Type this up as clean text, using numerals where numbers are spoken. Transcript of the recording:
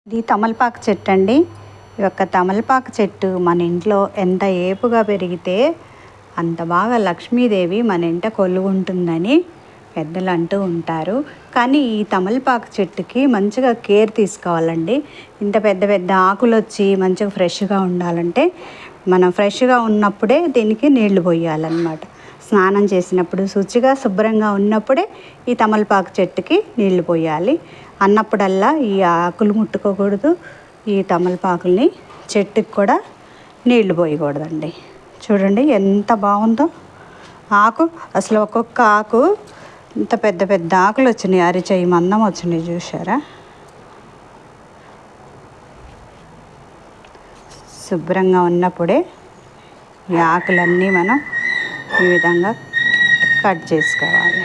ఇది తమలపాకు చెట్టు అండి. ఈ యొక్క తమలపాకు చెట్టు మన ఇంట్లో ఎంత ఏపుగా పెరిగితే అంత బాగా లక్ష్మీదేవి మన ఇంట కొలువుంటుందని పెద్దలు అంటూ ఉంటారు. కానీ ఈ తమలపాకు చెట్టుకి మంచిగా కేర్ తీసుకోవాలండి. ఇంత పెద్ద పెద్ద ఆకులు వచ్చి మంచిగా ఫ్రెష్గా ఉండాలంటే మనం ఫ్రెష్గా ఉన్నప్పుడే దీనికి నీళ్లు పోయాలన్నమాట. స్నానం చేసినప్పుడు శుచిగా శుభ్రంగా ఉన్నప్పుడే ఈ తమలపాకు చెట్టుకి నీళ్లు పోయాలి. అన్నప్పుడల్లా ఈ ఆకులు ముట్టుకోకూడదు. ఈ తమలపాకుల్ని చెట్టుకి కూడా నీళ్లు పోయకూడదండి. చూడండి ఎంత బాగుందో ఆకు. అసలు ఒక్కొక్క ఆకు ఇంత పెద్ద పెద్ద ఆకులు వచ్చినాయి, అరిచేయి మందం వచ్చినాయి, చూసారా? శుభ్రంగా ఉన్నప్పుడే ఈ ఆకులన్నీ మనం ఈ విధంగా కట్ చేసుకోవాలి.